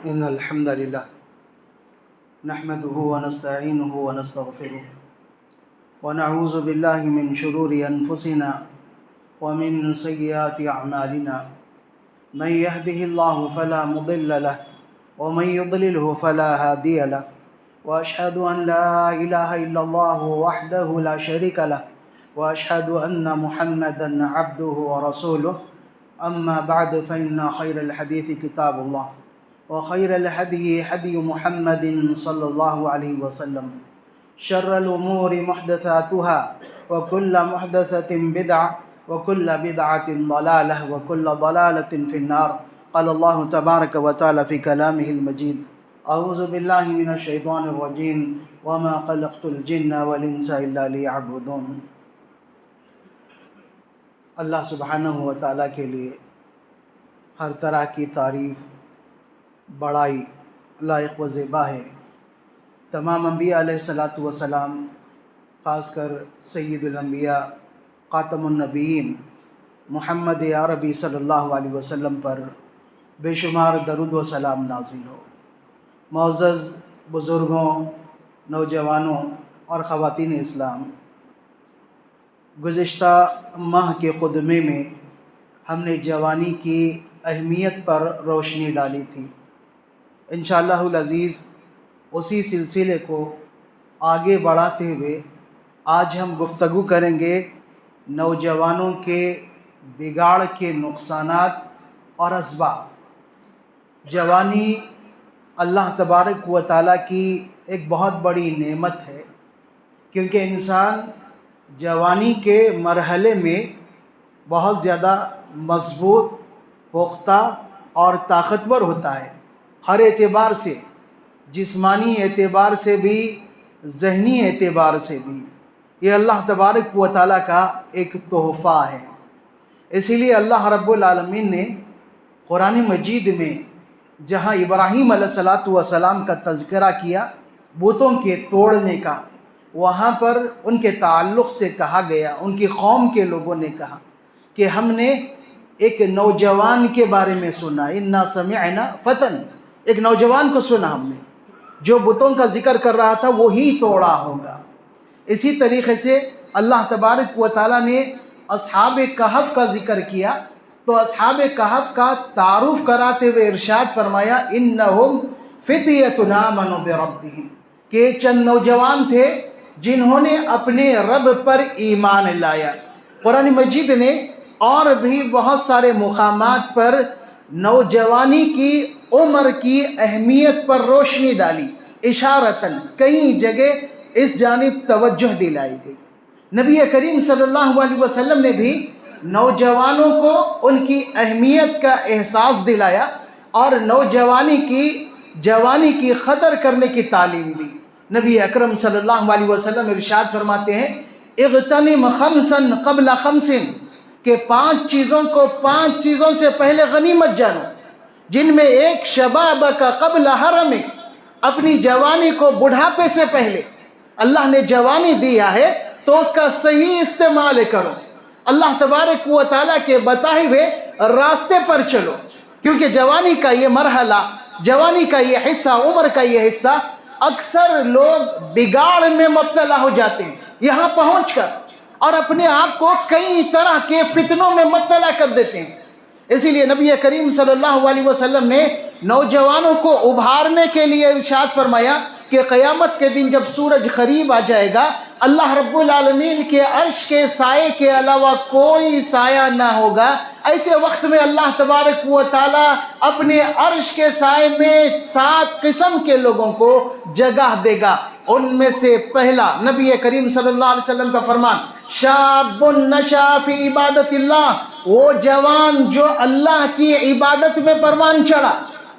إن الحمد لله نحمده ونستعينه ونستغفره ونعوذ بالله من شرور أنفسنا ومن سيئات أعمالنا من يهده الله فلا مضل له ومن يضلله فلا هادي له وأشهد أن لا إله إلا الله وحده لا شريك له وأشهد أن محمدا عبده ورسوله أما بعد فإن خير الحديث كتاب الله وخير الهدي هدي محمد صلى الله عليه وسلم شر الأمور محدثاتها وكل محدثة بدعة وكل بدعة ضلالة وكل ضلالة في النار قال الله تبارك وتعالى في كلامه المجيد أعوذ بالله من الشيطان الرجيم وما خلقت الجن والإنس إلا ليعبدون۔ اللہ سبحانہ و تعالیٰ کے لیے ہر طرح کی تعریف بڑائی لائق و زیبا ہے۔ تمام انبیاء علیہ الصلاۃ والسلام، خاص کر سید الانبیاء خاتم النبیین محمد عربی صلی اللہ علیہ وسلم پر بے شمار درود و سلام نازل ہو۔ معزز بزرگوں، نوجوانوں اور خواتین اسلام، گزشتہ ماہ کے خطبے میں ہم نے جوانی کی اہمیت پر روشنی ڈالی تھی۔ انشاءاللہ العزیز اسی سلسلے کو آگے بڑھاتے ہوئے آج ہم گفتگو کریں گے نوجوانوں کے بگاڑ کے نقصانات اور اسباب۔ جوانی اللہ تبارک و تعالیٰ کی ایک بہت بڑی نعمت ہے، کیونکہ انسان جوانی کے مرحلے میں بہت زیادہ مضبوط، پختہ اور طاقتور ہوتا ہے، ہر اعتبار سے، جسمانی اعتبار سے بھی، ذہنی اعتبار سے بھی۔ یہ اللہ تبارک و تعالیٰ کا ایک تحفہ ہے۔ اسی لیے اللہ رب العالمین نے قرآن مجید میں جہاں ابراہیم علیہ السلام کا تذکرہ کیا بتوں کے توڑنے کا، وہاں پر ان کے تعلق سے کہا گیا، ان کی قوم کے لوگوں نے کہا کہ ہم نے ایک نوجوان کے بارے میں سنا، انا سمعنا فتن، ایک نوجوان کو سنا ہم نے جو بتوں کا ذکر کر رہا تھا وہی توڑا ہوگا۔ اسی طریقے سے اللہ تبارک و تعالیٰ نے اصحاب کہف کا ذکر کیا تو اصحاب کہف کا تعارف کراتے ہوئے ارشاد فرمایا انہم فتیۃ آمنوا بربہم، کہ چند نوجوان تھے جنہوں نے اپنے رب پر ایمان لایا۔ قرآن مجید نے اور بھی بہت سارے مقامات پر نوجوانی کی عمر کی اہمیت پر روشنی ڈالی، اشارتاً کئی جگہ اس جانب توجہ دلائی گئی۔ نبی کریم صلی اللہ علیہ وسلم نے بھی نوجوانوں کو ان کی اہمیت کا احساس دلایا اور جوانی کی قدر کرنے کی تعلیم دی۔ نبی اکرم صلی اللہ علیہ وسلم ارشاد فرماتے ہیں اغتنم خمسا قبل خمس، کہ 5 چیزوں کو 5 چیزوں سے پہلے غنیمت جانو، جن میں ایک شبابک قبل حرمک، اپنی جوانی کو بڑھاپے سے پہلے۔ اللہ نے جوانی دیا ہے تو اس کا صحیح استعمال کرو، اللہ تبارک و تعالیٰ کے بتائے ہوئے راستے پر چلو، کیونکہ جوانی کا یہ مرحلہ، جوانی کا یہ حصہ، عمر کا یہ حصہ اکثر لوگ بگاڑ میں مبتلا ہو جاتے ہیں یہاں پہنچ کر، اور اپنے آپ کو کئی طرح کے فتنوں میں مبتلا کر دیتے ہیں۔ اسی لیے نبی کریم صلی اللہ علیہ وسلم نے نوجوانوں کو ابھارنے کے لیے ارشاد فرمایا کہ قیامت کے دن جب سورج قریب آ جائے گا، اللہ رب العالمین کے عرش کے سائے کے علاوہ کوئی سایہ نہ ہوگا۔ ایسے وقت میں اللہ تبارک و تعالیٰ اپنے عرش کے سائے میں 7 قسم کے لوگوں کو جگہ دے گا۔ ان میں سے پہلا نبی کریم صلی اللہ علیہ وسلم کا فرمان، شاب نشا فی عبادت اللہ، وہ جوان جو اللہ کی عبادت میں پروان چڑھا۔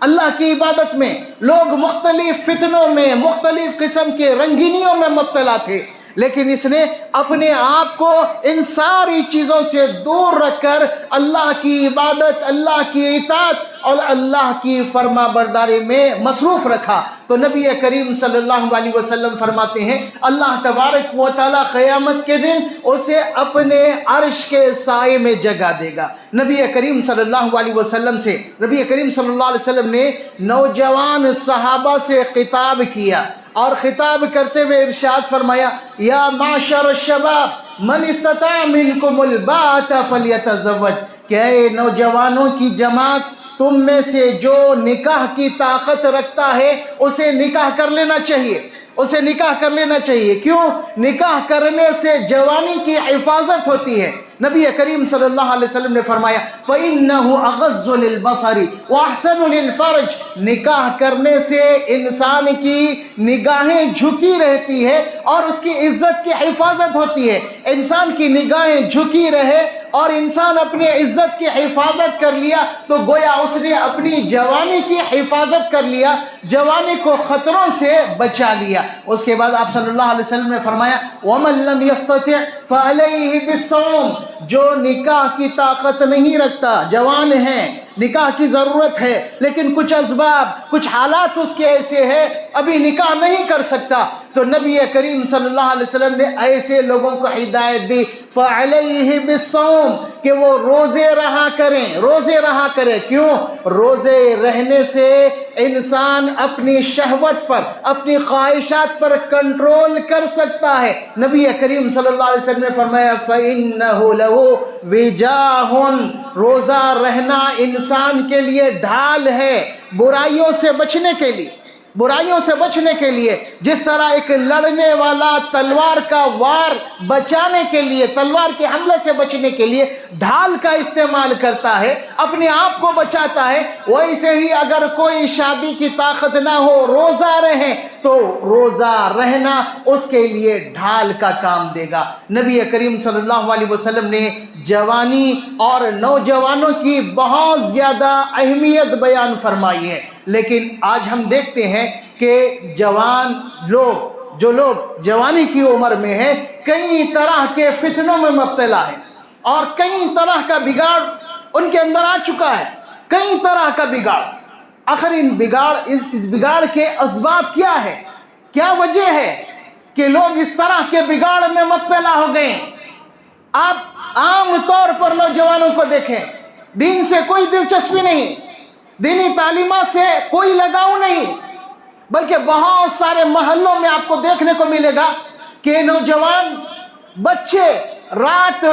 اللہ کی عبادت میں لوگ مختلف فتنوں میں، مختلف قسم کے رنگینیوں میں مبتلا تھے، لیکن اس نے اپنے آپ کو ان ساری چیزوں سے دور رکھ کر اللہ کی عبادت، اللہ کی اطاعت اور اللہ کی فرما برداری میں مصروف رکھا۔ تو نبی کریم صلی اللہ علیہ وسلم فرماتے ہیں اللہ تبارک و تعالیٰ قیامت کے دن اسے اپنے عرش کے سائے میں جگہ دے گا۔ نبی کریم صلی اللہ علیہ وسلم سے نبی کریم صلی اللہ علیہ وسلم نے نوجوان صحابہ سے خطاب کیا اور خطاب کرتے ہوئے ارشاد فرمایا یا معشر الشباب من استطاع منکم الباءۃ فلیتزوج، کہ اے نوجوانوں کی جماعت تم میں سے جو نکاح کی طاقت رکھتا ہے اسے نکاح کر لینا چاہیے، اسے نکاح کر لینا چاہیے۔ کیوں؟ نکاح کرنے سے جوانی کی حفاظت ہوتی ہے۔ نبی کریم صلی اللہ علیہ وسلم نے فرمایا فَإِنَّهُ أَغَضُّ لِلْبَصَرِ وَأَحْسَنُ لِلْفَرْجِ، نکاح کرنے سے انسان کی نگاہیں جھکی رہتی ہے اور اس کی عزت کی حفاظت ہوتی ہے۔ انسان کی نگاہیں جھکی رہے اور انسان اپنی عزت کی حفاظت کر لیا تو گویا اس نے اپنی جوانی کی حفاظت کر لیا، جوانی کو خطروں سے بچا لیا۔ اس کے بعد آپ صلی اللہ علیہ وسلم نے فرمایا وَمَن لَّمْ يَسْتَطِعْ فَعَلَيْهِ بِالصَّوْمِ، جو نکاح کی طاقت نہیں رکھتا، جوان ہے، نکاح کی ضرورت ہے لیکن کچھ اسباب کچھ حالات اس کے ایسے ہیں ابھی نکاح نہیں کر سکتا، تو نبی کریم صلی اللہ علیہ وسلم نے ایسے لوگوں کو ہدایت دی فَعَلَيْهِ بِالصَّوْمِ کہ وہ روزے رہا کریں، روزے رہا کریں۔ کیوں؟ روزے رہنے سے انسان اپنی شہوت پر اپنی خواہشات پر کنٹرول کر سکتا ہے۔ نبی کریم صلی اللہ علیہ وسلم نے فرمایا فَإِنَّهُ لَهُ وِجَاهٌ، روزہ رہنا انسان کے لیے ڈھال ہے برائیوں سے بچنے کے لیے، برائیوں سے بچنے کے لیے۔ جس طرح ایک لڑنے والا تلوار کا وار بچانے کے لیے، تلوار کے حملے سے بچنے کے لیے ڈھال کا استعمال کرتا ہے، اپنے آپ کو بچاتا ہے، ویسے ہی اگر کوئی شادی کی طاقت نہ ہو روزہ رہے تو روزہ رہنا اس کے لیے ڈھال کا کام دے گا۔ نبی کریم صلی اللہ علیہ وسلم نے جوانی اور نوجوانوں کی بہت زیادہ اہمیت بیان فرمائی ہے، لیکن آج ہم دیکھتے ہیں کہ جوان لوگ، جو لوگ جوانی کی عمر میں ہیں، کئی طرح کے فتنوں میں مبتلا ہیں اور کئی طرح کا بگاڑ ان کے اندر آ چکا ہے، کئی طرح کا بگاڑ۔ آخر اس بگاڑ کے اسباب کیا ہے؟ کیا وجہ ہے کہ لوگ اس طرح کے بگاڑ میں مبتلا ہو گئے؟ آپ عام طور پر نوجوانوں کو دیکھیں، دین سے کوئی دلچسپی نہیں، دینی تعلیمات سے کوئی لگاؤ نہیں، بلکہ بہت سارے محلوں میں آپ کو دیکھنے کو ملے گا کہ نوجوان بچے رات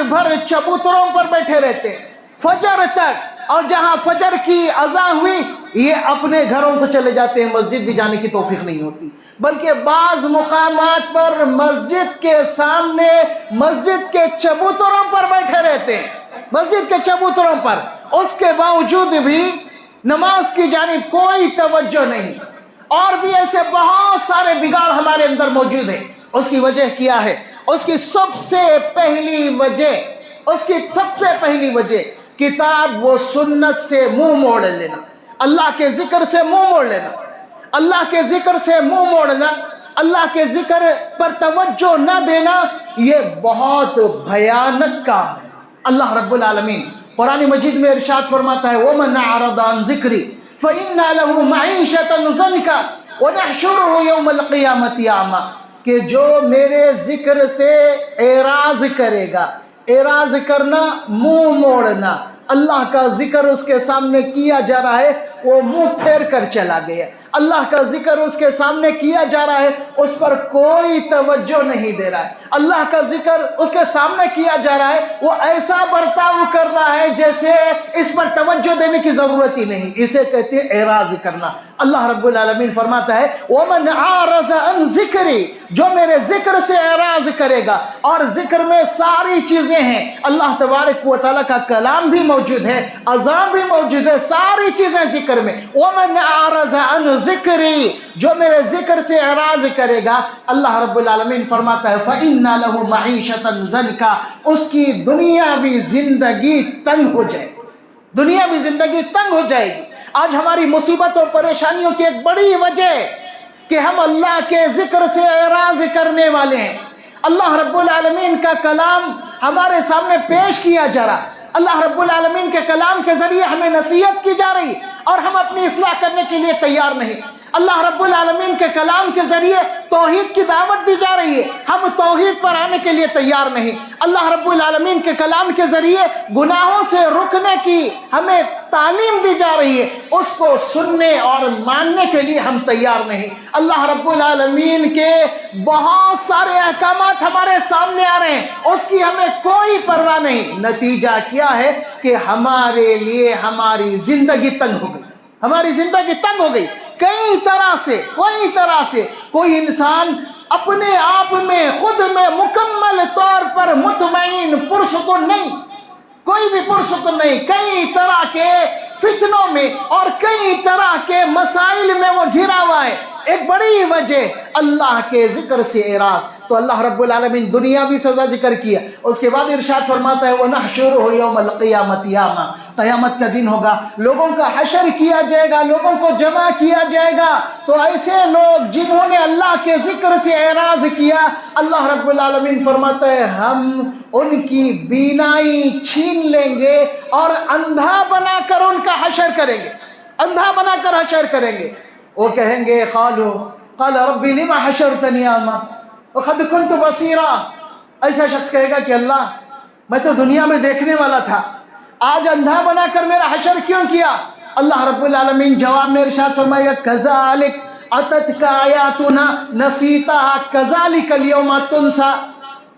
بھر چبوتروں پر بیٹھے رہتے فجر تک، اور جہاں فجر کی اذان ہوئی یہ اپنے گھروں کو چلے جاتے ہیں، مسجد بھی جانے کی توفیق نہیں ہوتی، بلکہ بعض مقامات پر مسجد کے سامنے مسجد کے چبوتروں پر بیٹھے رہتے ہیں، مسجد کے چبوتروں پر، اس کے باوجود بھی نماز کی جانب کوئی توجہ نہیں۔ اور بھی ایسے بہت سارے بگاڑ ہمارے اندر موجود ہیں۔ اس کی وجہ کیا ہے؟ اس کی سب سے پہلی وجہ کتاب و سنت سے منہ موڑ لینا، اللہ کے ذکر سے منہ موڑ لینا، اللہ کے ذکر سے منہ موڑنا، اللہ کے ذکر پر توجہ نہ دینا، یہ بہت بھیانک کام ہے۔ اللہ رب العالمین قرآن مجید میں ارشاد فرماتا ہے وَمَنْ أَعْرَضَ عَنْ ذِكْرِي فَإِنَّ لَهُ مَعِيشَةً ضَنْكَ وَنَحْشُرُهُ يَوْمَ الْقِيَامَةِ أَعْمَى، کہ جو میرے ذکر سے اعراض کرے گا، اعراض کرنا منہ موڑنا، اللہ کا ذکر اس کے سامنے کیا جا رہا ہے وہ منہ پھیر کر چلا گیا، اللہ کا ذکر اس کے سامنے کیا جا رہا ہے اس پر کوئی توجہ نہیں دے رہا ہے، اللہ کا ذکر اس کے سامنے کیا جا رہا ہے وہ ایسا برتاؤ کر رہا ہے جیسے اس پر توجہ دینے کی ضرورت ہی نہیں، اسے کہتے ہیں اعراض کرنا۔ اللہ رب العالمین فرماتا ہے وَمَنْ أَعْرَضَ عَنْ ذِكْرِي، جو میرے ذکر سے اعراض کرے گا، اور ذکر میں ساری چیزیں ہیں، اللہ تبارک و تعالیٰ کا کلام بھی موجود ہے، اذان بھی موجود ہے، ساری چیزیں ذکر میں۔ وَمَنْ أَعْرَضَ عَنْ ذِكْرِي، جو میرے ذکر سے اعراض کرے گا، اللہ رب العالمین فرماتا ہے فَإِنَّ لَهُ مَعِيشَةً ضَنْكَ، اس کی دنیاوی زندگی تنگ ہو جائے گی، دنیاوی زندگی تنگ ہو جائے گی۔ آج ہماری مصیبتوں پریشانیوں کی ایک بڑی وجہ ہے کہ ہم اللہ کے ذکر سے اعراض کرنے والے ہیں۔ اللہ رب العالمین کا کلام ہمارے سامنے پیش کیا جا رہا، اللہ رب العالمین کے کلام کے ذریعے ہمیں نصیحت کی جا رہی، اور ہم اپنی اصلاح کرنے کے لیے تیار نہیں۔ اللہ رب العالمین کے کلام کے ذریعے توحید کی دعوت دی جا رہی ہے، ہم توحید پر آنے کے لیے تیار نہیں۔ اللہ رب العالمین کے کلام کے ذریعے گناہوں سے رکنے کی ہمیں تعلیم دی جا رہی ہے، اس کو سننے اور ماننے کے لیے ہم تیار نہیں۔ اللہ رب العالمین کے بہت سارے احکامات ہمارے سامنے آ رہے ہیں، اس کی ہمیں کوئی پرواہ نہیں۔ نتیجہ کیا ہے کہ ہمارے لیے ہماری زندگی تنگ ہو گئی، ہماری زندگی تنگ ہو گئی۔ کئی طرح سے کوئی انسان اپنے آپ میں خود میں مکمل طور پر مطمئن پرسکون نہیں، کوئی بھی پرسکون نہیں۔ کئی طرح کے فتنوں میں اور کئی طرح کے مسائل میں وہ گھرا ہوا ہے۔ ایک بڑی وجہ اللہ کے ذکر سے اعراض۔ تو اللہ رب العالمین دنیاوی سزا ذکر کیا، اس کے بعد ارشاد فرماتا ہے وَنَحْشُرُهُ يَوْمَ الْقِيَامَةِ يَوْمًا، قیامت کا دن ہوگا، لوگوں کا حشر کیا جائے گا، لوگوں کو جمع کیا جائے گا۔ تو ایسے لوگ جنہوں نے اللہ کے ذکر سے اعراض کیا، اللہ رب العالمین فرماتا ہے ہم ان کی بینائی چھین لیں گے اور اندھا بنا کر ان کا حشر کریں گے، اندھا بنا کر حشر کریں گے۔ وہ کہیں گے قال رب لم حشرتنی اعمی وقد كنت بصیرا۔ ایسا شخص کہے گا کہ اللہ میں تو دنیا میں دیکھنے والا تھا، آج اندھا بنا کر میرا حشر کیوں کیا؟ اللہ رب العالمین جواب میں ارشاد فرمائے گا کذالک اتتک آیاتنا نسیتها کذالک اليوم تنسا۔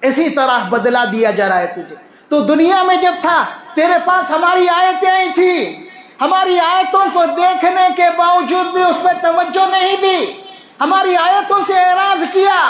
اسی طرح بدلا دیا جا رہا ہے تجھے۔ تو دنیا میں جب تھا تیرے پاس ہماری آیتیں آئی تھی، ہماری آیتوں کو دیکھنے کے باوجود بھی اس پہ توجہ نہیں دی، ہماری آیتوں سے اعراض کیا،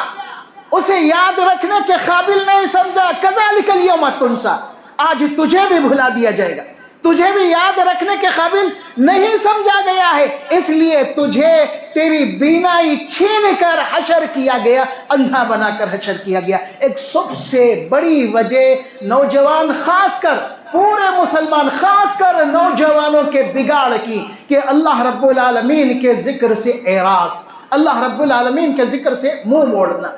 اسے یاد رکھنے کے قابل نہیں سمجھا۔ کذالک الیوم تنسا، آج تجھے بھی بھلا دیا جائے گا، تجھے بھی یاد رکھنے کے قابل نہیں سمجھا گیا ہے، اس لیے تجھے تیری بینائی چھین کر حشر کیا گیا، اندھا بنا کر حشر کیا گیا۔ ایک سب سے بڑی وجہ نوجوان، خاص کر پورے مسلمان، خاص کر نوجوانوں کے بگاڑ کی کہ اللہ رب العالمین کے ذکر سے اعراض، اللہ رب العالمین کے ذکر سے منہ موڑنا۔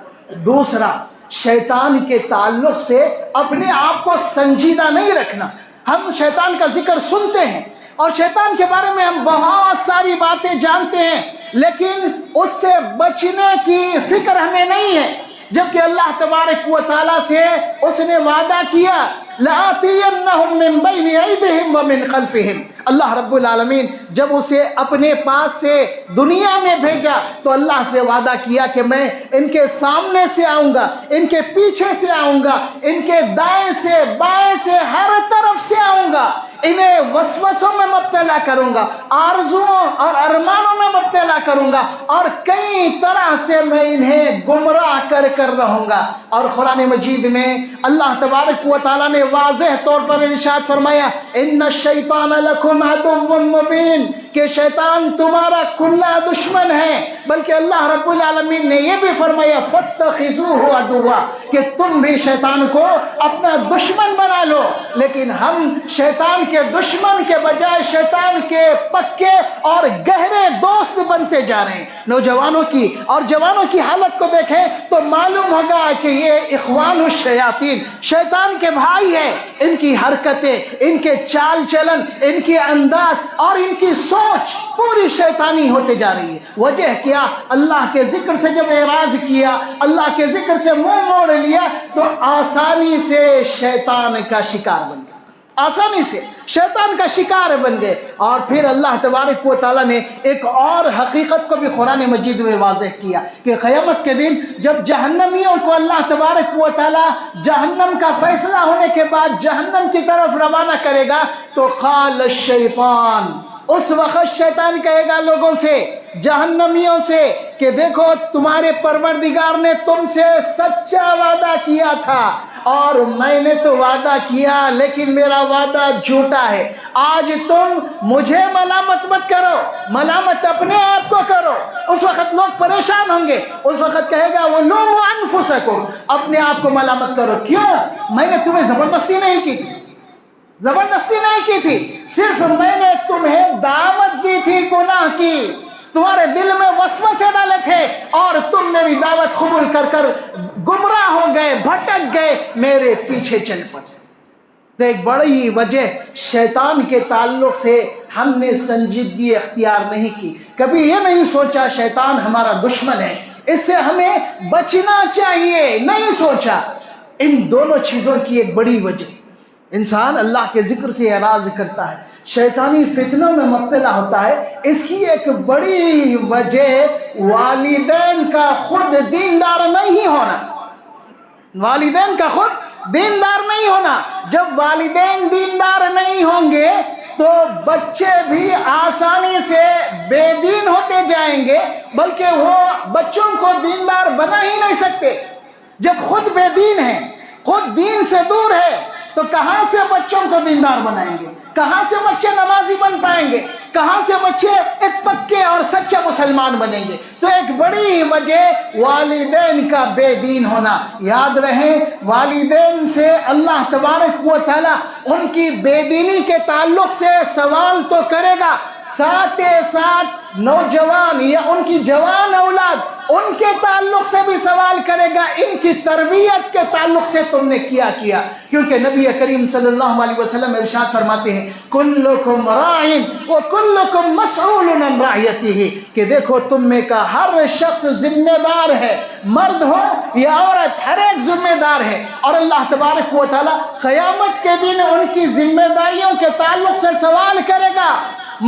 دوسرا، شیطان کے تعلق سے اپنے آپ کو سنجیدہ نہیں رکھنا۔ ہم شیطان کا ذکر سنتے ہیں اور شیطان کے بارے میں ہم بہت ساری باتیں جانتے ہیں، لیکن اس سے بچنے کی فکر ہمیں نہیں ہے، جبکہ اللہ تبارک و تعالیٰ سے اس نے وعدہ کیا لَآتِيَنَّهُم مِّن بَيْنِ أَيْدِيهِمْ وَمِنْ خَلْفِهِمْ۔ اللہ رب العالمین جب اسے اپنے پاس سے دنیا میں بھیجا تو اللہ سے وعدہ کیا کہ میں ان کے سامنے سے آؤں گا، ان کے پیچھے سے آؤں گا، ان کے دائیں سے بائیں سے ہر طرف سے آؤں گا، انہیں وسوسوں میں مبتلا کروں گا، آرزوؤں اور ارمانوں میں مبتلا کروں گا، اور کئی طرح سے میں انہیں گمراہ کر رہوں گا۔ اور قرآن مجید میں اللہ تبارک و تعالیٰ نے واضح طور پر ارشاد فرمایا ان الشیطان لکم عدو مبین، کہ شیطان تمہارا کھلا دشمن ہے۔ بلکہ اللہ رب العالمین نے یہ بھی فرمایا فاتخذوہ عدوا، کہ تم بھی شیطان کو اپنا دشمن بنا لو۔ لیکن ہم شیطان کے دشمن کے بجائے شیطان کے پکے اور گہرے دوست بنتے جا رہے ہیں۔ نوجوانوں کی اور جوانوں کی حالت کو دیکھیں تو معلوم ہوگا کہ یہ اخوان الشیاطین، شیطان کے بھائی ہیں۔ ان کی حرکتیں، ان کے چال چلن، ان کے انداز اور ان کی سوچ پوری شیطانی ہوتے جا رہی ہے۔ وجہ کیا؟ اللہ کے ذکر سے جب اعراض کیا، اللہ کے ذکر سے منہ موڑ لیا تو آسانی سے شیطان کا شکار بن گیا، آسانی سے شیطان کا شکار بن گئے۔ اور پھر اللہ تبارک و تعالیٰ نے ایک اور حقیقت کو بھی قرآن مجید میں واضح کیا کہ قیامت کے دن جب جہنمیوں کو اللہ تبارک و تعالیٰ جہنم کا فیصلہ ہونے کے بعد جہنم کی طرف روانہ کرے گا تو قال الشیطان، اس وقت شیطان کہے گا لوگوں سے، جہنمیوں سے کہ دیکھو تمہارے پروردگار نے تم سے سچا وعدہ کیا تھا اور میں نے تو وعدہ کیا لیکن میرا وعدہ جھوٹا ہے۔ آج تم مجھے ملامت مت کرو، ملامت اپنے آپ کو کرو۔ اس وقت لوگ پریشان ہوں گے، اس وقت کہے گا وَلُومُوا أَنفُسَكُمْ، اپنے آپ کو ملامت کرو۔ کیوں؟ میں نے تمہیں زبردستی نہیں کی تھی، زبردستی نہیں کی تھی، صرف میں نے تمہیں دعوت دی تھی گناہ کی، تمہارے دل میں وسوسے ڈالے تھے اور تم میری دعوت قبول کر گمراہ ہو گئے، بھٹک گئے، میرے پیچھے چل پڑے۔ تو ایک بڑی وجہ شیطان کے تعلق سے ہم نے سنجیدگی اختیار نہیں کی، کبھی یہ نہیں سوچا شیطان ہمارا دشمن ہے، اس سے ہمیں بچنا چاہیے، نہیں سوچا۔ ان دونوں چیزوں کی ایک بڑی وجہ، انسان اللہ کے ذکر سے اعراض کرتا ہے، شیطانی فتنوں میں مبتلا ہوتا ہے، اس کی ایک بڑی وجہ والدین کا خود دیندار نہیں ہونا، والدین کا خود دیندار نہیں ہونا۔ جب والدین دیندار نہیں ہوں گے تو بچے بھی آسانی سے بے دین ہوتے جائیں گے، بلکہ وہ بچوں کو دیندار بنا ہی نہیں سکتے۔ جب خود بے دین ہے، خود دین سے دور ہے، تو کہاں سے بچوں کو دیندار بنائیں گے؟ کہاں سے بچے نمازی بن پائیں گے؟ کہاں سے بچے ایک پکے اور سچے مسلمان بنیں گے؟ تو ایک بڑی وجہ والدین کا بے دین ہونا۔ یاد رہے، والدین سے اللہ تبارک و تعالی ان کی بے دینی کے تعلق سے سوال تو کرے گا، ساتھ ساتھ نوجوان یا ان کی جوان اولاد، ان کے تعلق سے بھی سوال کرے گا، ان کی تربیت کے تعلق سے تم نے کیا کیونکہ نبی کریم صلی اللہ علیہ وسلم ارشاد فرماتے ہیں کلکم راعٍ وکلکم مسئول عن رعیتہ، کہ دیکھو تم میں کا ہر شخص ذمہ دار ہے، مرد ہو یا عورت، ہر ایک ذمہ دار ہے، اور اللہ تبارک و تعالی قیامت کے دن ان کی ذمہ داریوں کے تعلق سے سوال کرے گا۔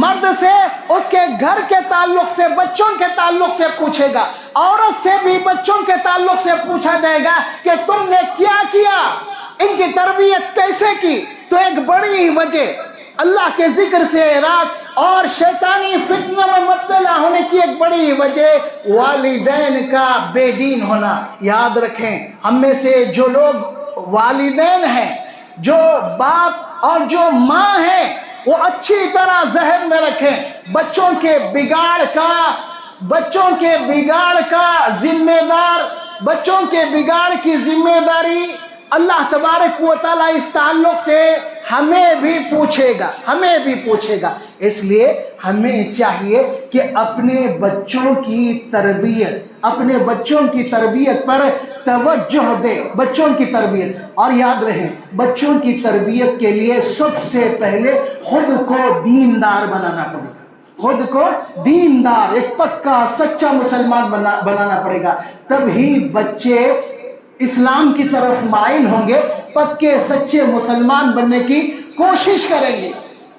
مرد سے اس کے گھر کے تعلق سے، بچوں کے تعلق سے پوچھے گا، عورت سے بھی بچوں کے تعلق سے پوچھا جائے گا کہ تم نے کیا، ان کی تربیت کیسے کی۔ تو ایک بڑی وجہ اللہ کے ذکر سے اعراض اور شیطانی فتنوں میں مبتلا ہونے کی ایک بڑی وجہ والدین کا بے دین ہونا۔ یاد رکھیں، ہم میں سے جو لوگ والدین ہیں، جو باپ اور جو ماں ہیں، وہ اچھی طرح ذہن میں رکھیں، بچوں کے بگاڑ کی ذمہ داری اللہ تبارک و تعالیٰ اس تعلق سے ہمیں بھی پوچھے گا۔ اس لیے ہمیں چاہیے کہ اپنے بچوں کی تربیت پر توجہ دے، بچوں کی تربیت۔ اور یاد رہے، بچوں کی تربیت کے لیے سب سے پہلے خود کو دیندار بنانا پڑے گا، خود کو دیندار، ایک پکا سچا مسلمان بنانا پڑے گا، تب ہی بچے اسلام کی طرف مائل ہوں گے، پکے سچے مسلمان بننے کی کوشش کریں گے۔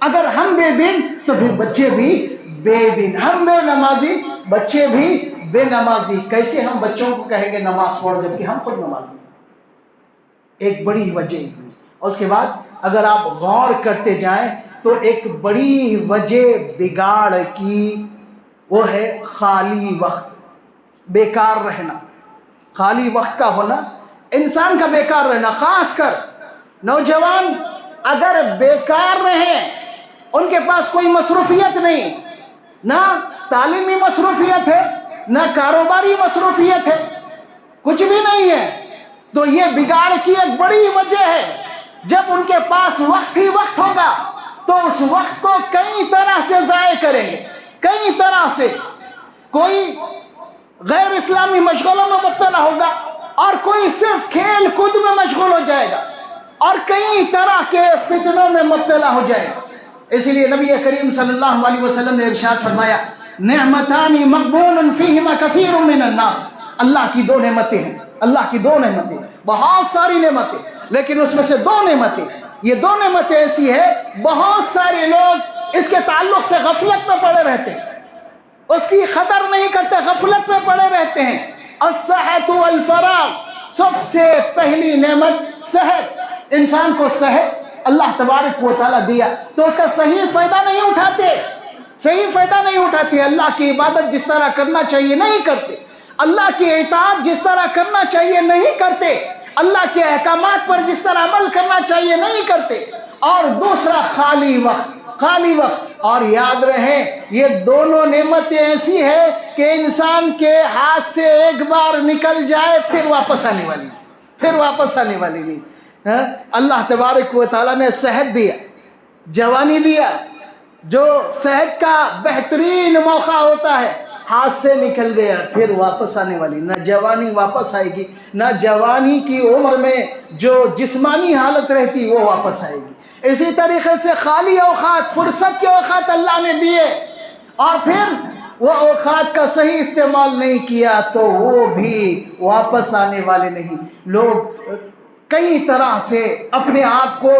اگر ہم بے دین تو پھر بچے بھی بے دین، ہم بے نمازی بچے بھی بے نمازی۔ کیسے ہم بچوں کو کہیں گے نماز پڑھو جبکہ ہم خود نماز نہیں؟ ایک بڑی وجہ۔ اس کے بعد اگر آپ غور کرتے جائیں تو ایک بڑی وجہ بگاڑ کی وہ ہے خالی وقت، بیکار رہنا، خالی وقت کا ہونا، انسان کا بیکار رہنا۔ خاص کر نوجوان اگر بیکار رہیں، ان کے پاس کوئی مصروفیت نہیں، نہ تعلیمی مصروفیت ہے، نہ کاروباری مصروفیت ہے، کچھ بھی نہیں ہے، تو یہ بگاڑ کی ایک بڑی وجہ ہے۔ جب ان کے پاس وقت ہی وقت ہوگا تو اس وقت کو کئی طرح سے ضائع کریں گے، کئی طرح سے۔ کوئی غیر اسلامی مشغلوں میں مبتلا ہوگا، اور کوئی صرف کھیل کود میں مشغول ہو جائے گا، اور کئی طرح کے فتنوں میں مبتلا ہو جائے گا۔ اسی لیے نبی کریم صلی اللہ علیہ وسلم نے ارشاد فرمایا نعمتان مغبون فیہما کثیر من الناس، اللہ کی دو نعمتیں ہیں، اللہ کی دو نعمتیں، بہت ساری نعمتیں، لیکن اس میں سے دو نعمتیں، یہ دو نعمتیں ایسی ہے بہت سارے لوگ اس کے تعلق سے غفلت میں پڑے رہتے ہیں، اس کی قدر نہیں کرتے، غفلت میں پڑے رہتے ہیں۔ الصحت والفراغ، سب سے پہلی نعمت صحت، انسان کو صحت اللہ تبارک و تعالیٰ دیا تو اس کا صحیح فائدہ نہیں اٹھاتے، اللہ کی عبادت جس طرح کرنا چاہیے نہیں کرتے، اللہ کی اطاعت جس طرح کرنا چاہیے نہیں کرتے، اللہ کے احکامات پر جس طرح عمل کرنا چاہیے نہیں کرتے۔ اور دوسرا خالی وقت۔ اور یاد رہے، یہ دونوں نعمتیں ایسی ہیں کہ انسان کے ہاتھ سے ایک بار نکل جائے پھر واپس آنے والی نہیں۔ اللہ تبارک و تعالیٰ نے صحت دیا، جوانی دیا، جو صحت کا بہترین موقع ہوتا ہے، ہاتھ سے نکل گیا پھر واپس آنے والی نہ جوانی واپس آئے گی، نہ جوانی کی عمر میں جو جسمانی حالت رہتی وہ واپس آئے گی۔ اسی طریقے سے خالی اوقات، فرصت کے اوقات اللہ نے دیے اور پھر وہ اوقات کا صحیح استعمال نہیں کیا تو وہ بھی واپس آنے والے نہیں۔ لوگ کئی طرح سے اپنے آپ کو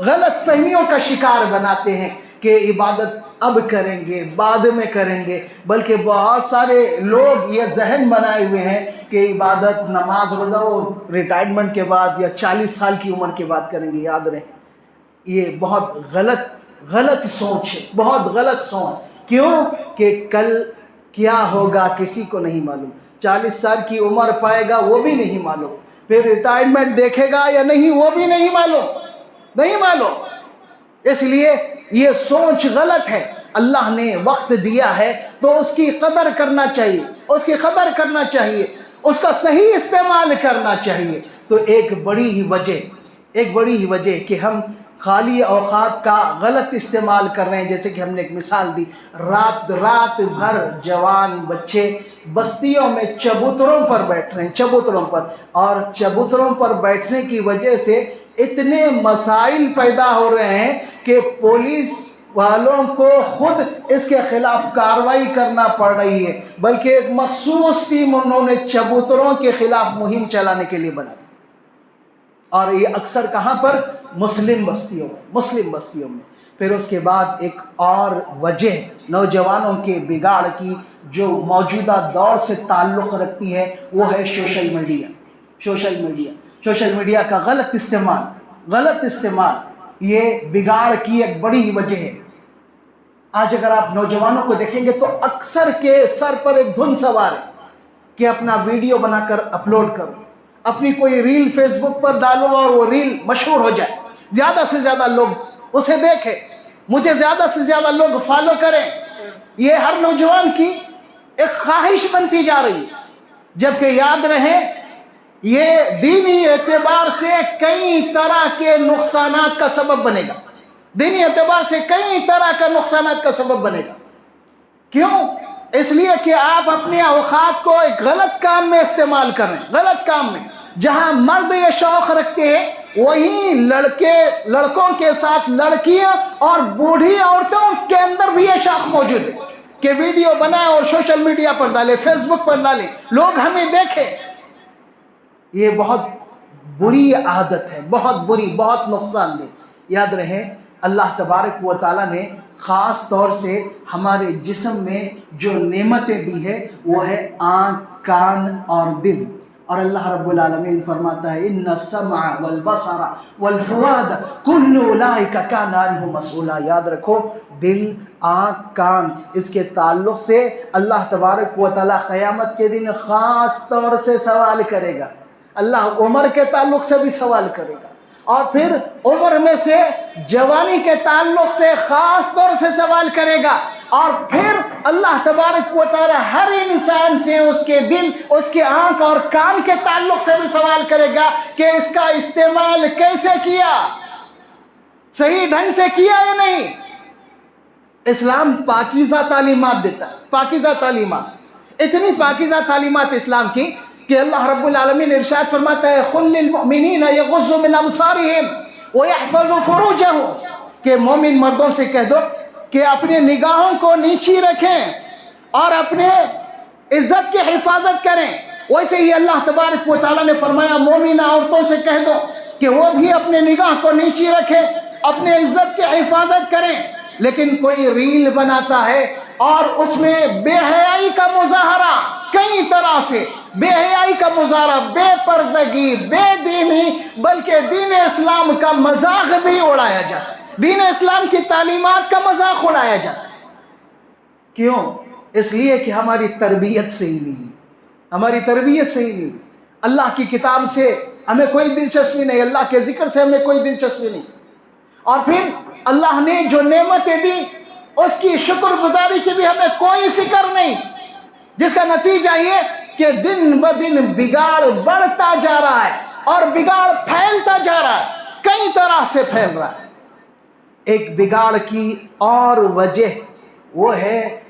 غلط فہمیوں کا شکار بناتے ہیں کہ عبادت اب کریں گے، بعد میں کریں گے، بلکہ بہت سارے لوگ یہ ذہن بنائے ہوئے ہیں کہ عبادت، نماز، روزہ وہ ریٹائرمنٹ کے بعد یا 40 سال کی عمر کے بعد کریں گے۔ یاد رہے یہ بہت غلط سوچ ہے، بہت غلط سوچ۔ کیوں کہ کل کیا ہوگا کسی کو نہیں معلوم، 40 سال کی عمر پائے گا وہ بھی نہیں معلوم، پھر ریٹائرمنٹ دیکھے گا یا نہیں وہ بھی نہیں معلوم۔ اس لیے یہ سوچ غلط ہے۔ اللہ نے وقت دیا ہے تو اس کی قدر کرنا چاہیے، اس کا صحیح استعمال کرنا چاہیے۔ تو ایک بڑی ہی وجہ کہ ہم خالی اوقات کا غلط استعمال کر رہے ہیں، جیسے کہ ہم نے ایک مثال دی، رات بھر جوان بچے بستیوں میں چبوتروں پر بیٹھ رہے ہیں، اور چبوتروں پر بیٹھنے کی وجہ سے اتنے مسائل پیدا ہو رہے ہیں کہ پولیس والوں کو خود اس کے خلاف کارروائی کرنا پڑ رہی ہے، بلکہ ایک مخصوص ٹیم انہوں نے چبوتروں کے خلاف مہم چلانے کے لیے بنا، اور یہ اکثر کہاں پر؟ مسلم بستیوں میں۔ پھر اس کے بعد ایک اور وجہ نوجوانوں کے بگاڑ کی جو موجودہ دور سے تعلق رکھتی ہے وہ ہے سوشل میڈیا کا غلط استعمال یہ بگاڑ کی ایک بڑی ہی وجہ ہے۔ آج اگر آپ نوجوانوں کو دیکھیں گے تو اکثر کے سر پر ایک دھن سوار ہے کہ اپنا ویڈیو بنا کر اپلوڈ کرو، اپنی کوئی ریل فیس بک پر ڈالو اور وہ ریل مشہور ہو جائے، زیادہ سے زیادہ لوگ اسے دیکھیں، مجھے زیادہ سے زیادہ لوگ فالو کریں۔ یہ ہر نوجوان کی ایک خواہش بنتی جا رہی ہے، جبکہ یاد رہے یہ دینی اعتبار سے کئی طرح کے نقصانات کا سبب بنے گا، کیوں؟ اس لیے کہ آپ اپنے اوقات کو ایک غلط کام میں استعمال کر رہے ہیں، غلط کام میں۔ جہاں مرد یہ شوق رکھتے ہیں وہیں لڑکوں کے ساتھ لڑکیاں اور بوڑھی عورتوں کے اندر بھی یہ شوق موجود ہے کہ ویڈیو بنائیں اور سوشل میڈیا پر ڈالیں، فیس بک پر ڈالیں، لوگ ہمیں دیکھیں۔ یہ بہت بری عادت ہے، بہت نقصان دہ۔ یاد رہے اللہ تبارک و تعالیٰ نے خاص طور سے ہمارے جسم میں جو نعمتیں بھی ہیں وہ ہے آنکھ، کان اور دل، اور اللہ رب العالمین فرماتا ہے ان السمع والبصر والفؤاد کل اولئک کان عنہ مسئولا۔ یاد رکھو دل، آنکھ، کان، اس کے تعلق سے اللہ تبارک و تعالیٰ قیامت کے دن خاص طور سے سوال کرے گا، اللہ عمر کے تعلق سے بھی سوال کرے گا، اور پھر عمر میں سے جوانی کے تعلق سے خاص طور سے سوال کرے گا، اور پھر اللہ تبارک و تعالی ہر انسان سے اس کے دل، اس کے آنکھ اور کان کے تعلق سے بھی سوال کرے گا کہ اس کا استعمال کیسے کیا، صحیح ڈھنگ سے کیا یا نہیں۔ اسلام پاکیزہ تعلیمات دیتا ہے، پاکیزہ تعلیمات، اتنی پاکیزہ تعلیمات اسلام کی کہ اللہ رب العالمین ارشاد فرماتا ہے قل للمؤمنین یغضوا من ابصارہم ویحفظوا فروجہم، کہ مومن مردوں سے کہہ دو کہ اپنے نگاہوں کو نیچی رکھیں اور اپنے عزت کی حفاظت کریں۔ ویسے ہی اللہ تبارک و تعالیٰ نے فرمایا مومنہ عورتوں سے کہہ دو کہ وہ بھی اپنے نگاہ کو نیچی رکھیں، اپنے عزت کی حفاظت کریں۔ لیکن کوئی ریل بناتا ہے اور اس میں بے حیائی کا مظاہرہ، کئی طرح سے بے حیائی کا مظاہرہ، بے پردگی، بے دینی، بلکہ دین اسلام کا مذاق بھی اڑایا جاتا ہے، دین اسلام کی تعلیمات کا مذاق اڑایا جاتا ہے۔ کیوں؟ اس لیے کہ ہماری تربیت صحیح نہیں، اللہ کی کتاب سے ہمیں کوئی دلچسپی نہیں، اللہ کے ذکر سے ہمیں کوئی دلچسپی نہیں، اور پھر اللہ نے جو نعمتیں دی اس کی شکر گزاری کی بھی ہمیں کوئی فکر نہیں، جس کا نتیجہ یہ کہ دن بدن بگاڑ بڑھتا جا رہا ہے اور بگاڑ پھیلتا جا رہا ہے، کئی طرح سے پھیل رہا ہے۔ ایک بگاڑ کی اور وجہ وہ ہے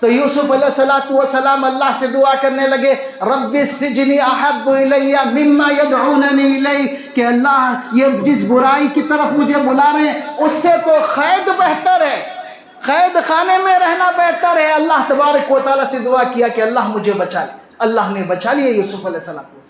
تو یوسف علیہ السلام اللہ سے دعا کرنے لگے رب السجن احب الی مما یدعوننی الی، کہ اللہ یہ جس برائی کی طرف مجھے بلا رہے ہیں اس سے تو قید بہتر ہے، قید خانے میں رہنا بہتر ہے۔ اللہ تبارک و تعالیٰ سے دعا کیا کہ اللہ مجھے بچا لے، اللہ نے بچا لیا یوسف علیہ السلام کو،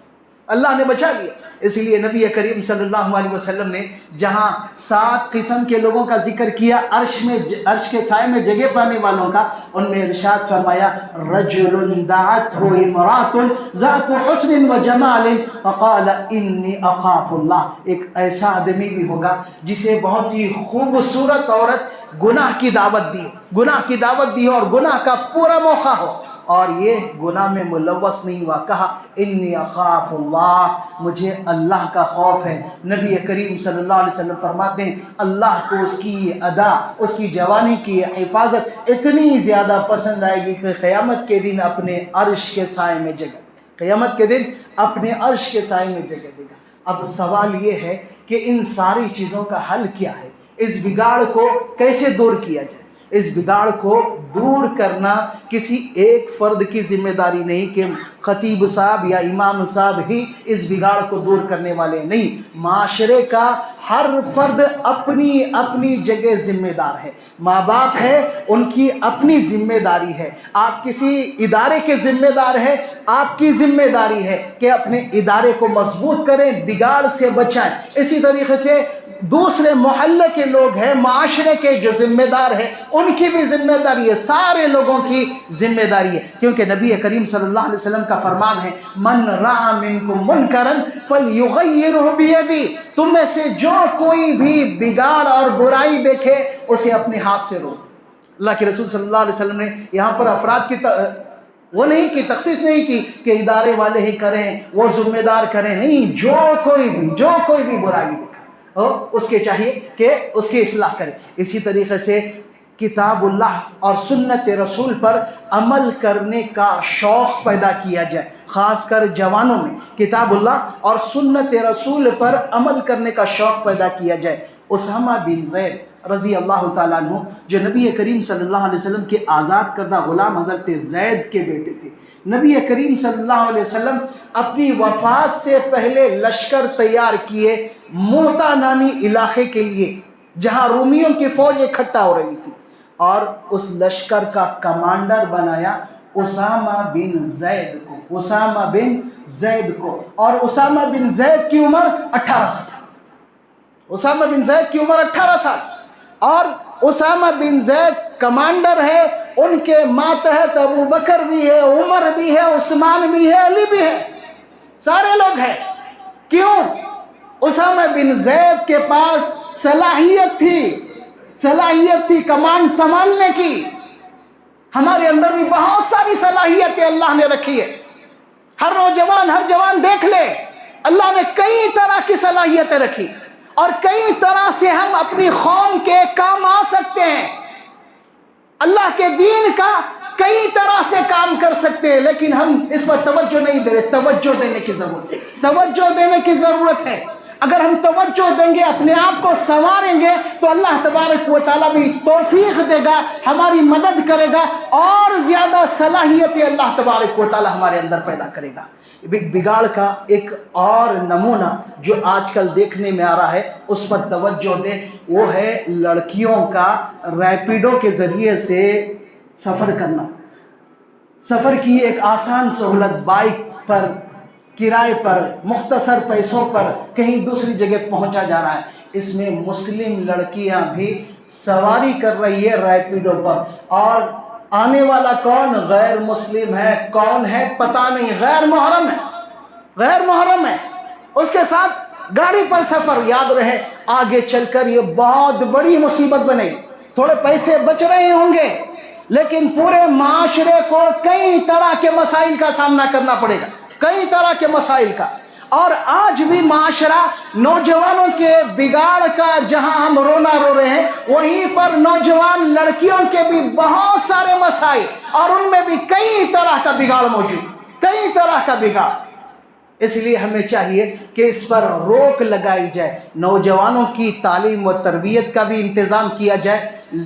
اللہ نے بچا لیا۔ اس لیے نبی کریم صلی اللہ علیہ وسلم نے جہاں 7 قسم کے لوگوں کا ذکر کیا عرش کے سائے میں جگہ پانے والوں کا، ان میں ارشاد فرمایا رجل دعته امرأة ذات حسن و جمال فقال انی اخاف اللہ، ایک ایسا آدمی بھی ہوگا جسے بہت ہی خوبصورت عورت گناہ کی دعوت دی اور گناہ کا پورا موقع ہو اور یہ گناہ میں ملوث نہیں ہوا، کہا انی اخاف اللہ، مجھے اللہ کا خوف ہے۔ نبی کریم صلی اللہ علیہ وسلم فرماتے ہیں اللہ کو اس کی یہ ادا، اس کی جوانی کی یہ حفاظت اتنی زیادہ پسند آئے گی کہ قیامت کے دن اپنے عرش کے سائے میں جگہ دے گا، قیامت کے دن اپنے عرش کے سائے میں جگہ دے گا۔ اب سوال یہ ہے کہ ان ساری چیزوں کا حل کیا ہے، اس بگاڑ کو کیسے دور کیا جائے؟ اس بگاڑ کو دور کرنا کسی ایک فرد کی ذمہ داری نہیں کہ خطیب صاحب یا امام صاحب ہی اس بگاڑ کو دور کرنے والے نہیں، معاشرے کا ہر فرد اپنی اپنی جگہ ذمہ دار ہے۔ ماں باپ ہے، ان کی اپنی ذمہ داری ہے، آپ کسی ادارے کے ذمہ دار ہے، آپ کی ذمہ داری ہے کہ اپنے ادارے کو مضبوط کریں، بگاڑ سے بچائیں۔ اسی طریقے سے دوسرے محلے کے لوگ ہیں، معاشرے کے جو ذمہ دار ہیں ان کی بھی ذمہ داری ہے، سارے لوگوں کی ذمہ داری ہے، کیونکہ نبی کریم صلی اللہ علیہ وسلم کا فرمان ہے من رأى منکم منکرا فلیغیرہ بیدہ، تم میں سے جو کوئی بھی بگاڑ اور برائی دیکھے اسے اپنے ہاتھ سے روک۔ اللہ کے رسول صلی اللہ علیہ وسلم نے یہاں پر افراد کی وہ نہیں کی، تخصیص نہیں کی کہ ادارے والے ہی کریں، وہ ذمہ دار کریں، نہیں، جو کوئی بھی برائی دیکھے اس کے چاہیے کہ اس کی اصلاح کرے۔ اسی طریقے سے کتاب اللہ اور سنت رسول پر عمل کرنے کا شوق پیدا کیا جائے، خاص کر جوانوں میں کتاب اللہ اور سنت رسول پر عمل کرنے کا شوق پیدا کیا جائے۔ اسامہ بن زید رضی اللہ تعالیٰ عنہ جو نبی کریم صلی اللہ علیہ وسلم کے آزاد کردہ غلام حضرت زید کے بیٹے تھے، نبی کریم صلی اللہ علیہ وسلم اپنی وفات سے پہلے لشکر تیار کیے موتا نامی علاقے کے لیے جہاں رومیوں کی فوج اکٹھا ہو رہی تھی، اور اس لشکر کا کمانڈر بنایا اسامہ بن زید کو، اور اسامہ بن زید کی عمر 18 سال، اسامہ بن زید کی عمر 18 سال، اور اسامہ بن زید کمانڈر ہے، ان کے ماتحت ابو بکر بھی ہے، عمر بھی ہے، عثمان بھی ہے، علی بھی ہے، سارے لوگ ہیں۔ کیوں؟ اسامہ بن زید کے پاس صلاحیت تھی کمان سنبھالنے کی۔ ہمارے اندر بھی بہت ساری صلاحیتیں اللہ نے رکھی ہے، ہر جوان دیکھ لے، اللہ نے کئی طرح کی صلاحیتیں رکھی اور کئی طرح سے ہم اپنی قوم کے کام آ سکتے ہیں، اللہ کے دین کا کئی طرح سے کام کر سکتے ہیں، لیکن ہم اس پر توجہ نہیں دے رہے۔ توجہ دینے کی ضرورت ہے۔ اگر ہم توجہ دیں گے، اپنے آپ کو سنواریں گے تو اللہ تبارک و تعالیٰ بھی توفیق دے گا، ہماری مدد کرے گا، اور زیادہ صلاحیتیں اللہ تبارک و تعالیٰ ہمارے اندر پیدا کرے گا۔ بگاڑ کا ایک اور نمونہ جو آج کل دیکھنے میں آ رہا ہے، اس پر توجہ دیں، وہ ہے لڑکیوں کا ریپیڈو کے ذریعے سے سفر کرنا۔ سفر کی ایک آسان سہولت، بائک پر کرائے پر مختصر پیسوں پر کہیں دوسری جگہ پہنچا جا رہا ہے۔ اس میں مسلم لڑکیاں بھی سواری کر رہی ہے ریپیڈو پر، اور آنے والا کون؟ غیر مسلم ہے، کون ہے پتہ نہیں، غیر محرم ہے، اس کے ساتھ گاڑی پر سفر۔ یاد رہے آگے چل کر یہ بہت بڑی مصیبت بنے گی۔ تھوڑے پیسے بچ رہے ہوں گے لیکن پورے معاشرے کو کئی طرح کے مسائل کا سامنا کرنا پڑے گا، کئی طرح کے مسائل کا۔ اور آج بھی معاشرہ نوجوانوں کے بگاڑ کا جہاں ہم رونا رو رہے ہیں، وہیں پر نوجوان لڑکیوں کے بھی بہت سارے مسائل، اور ان میں بھی کئی طرح کا بگاڑ موجود، کئی طرح کا بگاڑ۔ اس لیے ہمیں چاہیے کہ اس پر روک لگائی جائے، نوجوانوں کی تعلیم و تربیت کا بھی انتظام کیا جائے،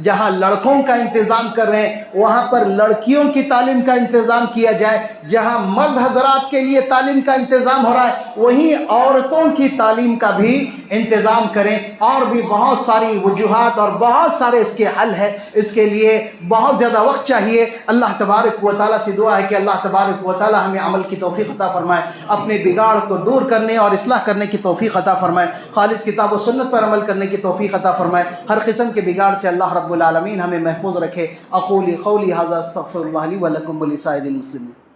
جہاں لڑکوں کا انتظام کر رہے ہیں وہاں پر لڑکیوں کی تعلیم کا انتظام کیا جائے، جہاں مرد حضرات کے لیے تعلیم کا انتظام ہو رہا ہے وہیں عورتوں کی تعلیم کا بھی انتظام کریں۔ اور بھی بہت ساری وجوہات اور بہت سارے اس کے حل ہے، اس کے لیے بہت زیادہ وقت چاہیے۔ اللہ تبارک و تعالیٰ سے دعا ہے کہ اللہ تبارک و تعالیٰ ہمیں عمل کی توفیق عطا فرمائے، اپنے بگاڑ کو دور کرنے اور اصلاح کرنے کی توفیق عطا فرمائے، خالص کتاب و سنت پر عمل کرنے کی توفیق عطا فرمائے، ہر قسم کے بگاڑ سے اللہ رب العالمین ہمیں محفوظ رکھے۔ اقول قولی ھذا استغفر اللہ لی ولکم ولسائر المسلمین۔